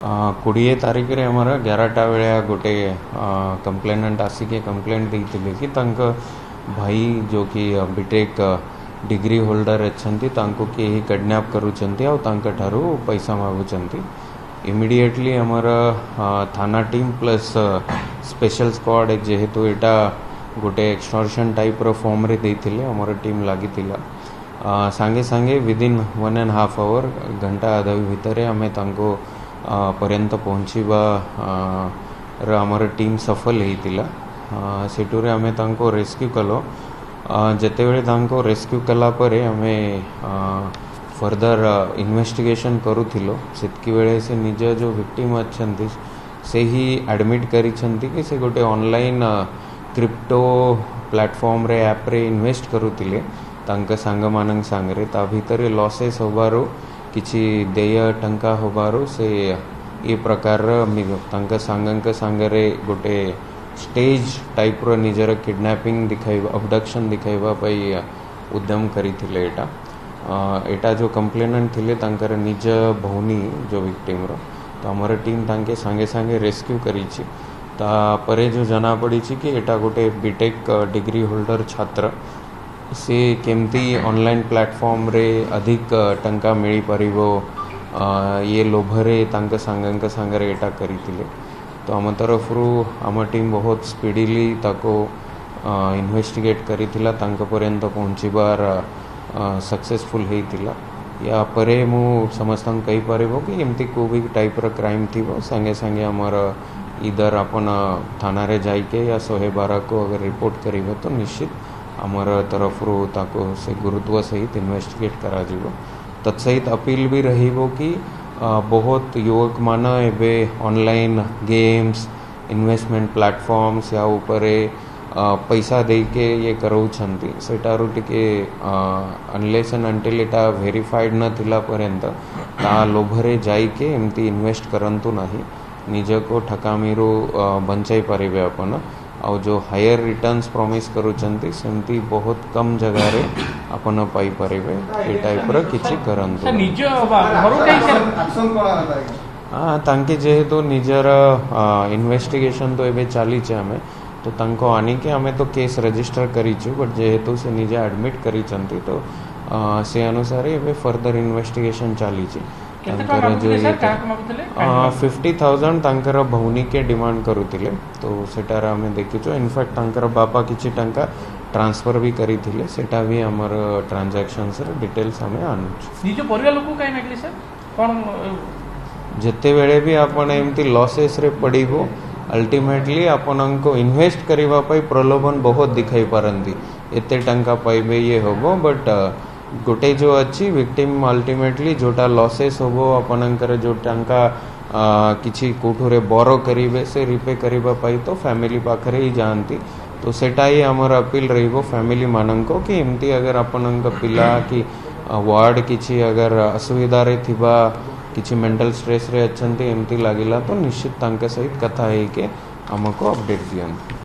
कोड़े तारीख रे आमर 11टा बेले गोटे कंप्लेनेंट आसिके कंप्लेंट देते कि भाई जो कि बीटेक डिग्री होल्डर अच्छा कि किडनैप करूँ पैसा मागुंट इमिडिएटली आमर थाना टीम प्लस स्पेशल स्क्वाड जेहेतु यहाँ गोटे एक्सटॉर्शन टाइप रो फॉर्म रे देथिले आमर टीम लगी सांगे सांगे विदिन 1.5 आवर घंटा आधा भितर आमे तांको पर्यंत पहुँचवा आमर टीम सफल होता सेठुरे आमे तांको रेस्क्यू कलो जेते बेले तांको रेस्क्यू कला परे आमे फर्दर इन्वेस्टिगेशन करूथिलो सेतकी बेले से निज जो विक्टिम अच्छंती से ही एडमिट करिसंती कि से गोटे ऑनलाइन क्रिप्टो प्लेटफॉर्म रे ऐप रे इन्वेस्ट करूथिले तांका सांग मानंग सांगरे ता भितर लॉसेस होबारो किछि देय टंका होबारो से ये प्रकार तांका सांगंक सांगरे गोटे स्टेज टाइप रो निजर किडनैपिंग दिखाइबा अबडक्शन दिखाइबा पई उद्यम करिथिले एटा जो कंप्लेनेंट थिले तांकर निज भौनी जो विक्टिम रो तो हमर टीम तांके सांगे सांगे रेस्क्यू करिछि ता परे जो जना पड़ी कि एटा गोटे बीटेक डिग्री होल्डर छात्र से केमती ऑनलाइन प्लेटफॉर्म रे अधिक टंका मिली परिबो ये लोभरे तांका सांगंक सांगरे एटा करिथिले तो आम तरफ आम टीम बहुत स्पीडीली ताको इन्वेस्टिगेट करिथिला तांका पर्यंत पहुँचबार सक्सेसफुल होइतिला या परे मु समस्त कही पारिबो कि एमती को भी टाइप रो क्राइम थी सांगे सांगे आमर इधर अपन थाना रे जाइके या 112 को अगर रिपोर्ट करिबो तो निश्चित आमर तरफ ताको से गुरुत्व सहित इन्वेस्टिगेट करा जिवो तत्सहित अपील भी रहिबो कि बहुत युवक मान एबे ऑनलाइन गेम्स इन्वेस्टमेंट प्लेटफॉर्म्स या ऊपरे पैसा दे के ये कराउछंती सेटारु टिके unless and until Etah verified न थिला पर्यंत ता लोभरे जाई के एमती इन्वेस्ट करंतु नाही निज को ठकामीरू बंचाई पारिबे अपन और जो हायर रिटर्न्स प्रॉमिस करूछंती सेमती बहुत कम जगह रे अपन पाई पारिबे ए टाइप रो किछि करंतु निज घरो तांके जेहेतु निजर इन्वेस्टिगेशन तो एबे चली आमे तो तांको आनी के आमे तो केस रजिस्टर करिछु बट जेहेतु से निजे एडमिट करिसंती तो से अनुसार एबे फर्दर इन्वेस्टिगेशन चली 50,000 तांकर भौनी के डिमांड करूथिले तो सेटार आमे देखिछु इनफैक्ट तांकर बापा किछि टंका ट्रांसफर भी करिथिले सेटा भी हमर ट्रांजैक्शंस रे डिटेल्स हमें आनुछु निज परिवार लोक काई मागले सर कोन जते बेले भी आपण एमती लॉसेस रे पड़िबो अल्टीमेटली आपण को इन्वेस्ट करबा पई प्रलोभन बहुत दिखाई पारंती एते टंका पाइबे ये होबो बट गोटे जो अच्छी विक्टिम अल्टीमेटली जोटा लॉसेस होबो आपनकर जो टंका किछि कोठुरे बोरो करिवे से रिपे करबा पई तो फैमिली पाखरे ही जानती तो सेटा ही हमर अपील रहिबो फैमिली मानंको कि एमती अगर आपनक पिला कि वार्ड किछि अगर असुविधा रे थिबा किछि मेंटल स्ट्रेस रे अछंती एमती लागिला तो निश्चित तांके सहित कथा है के हमको अपडेट दियन।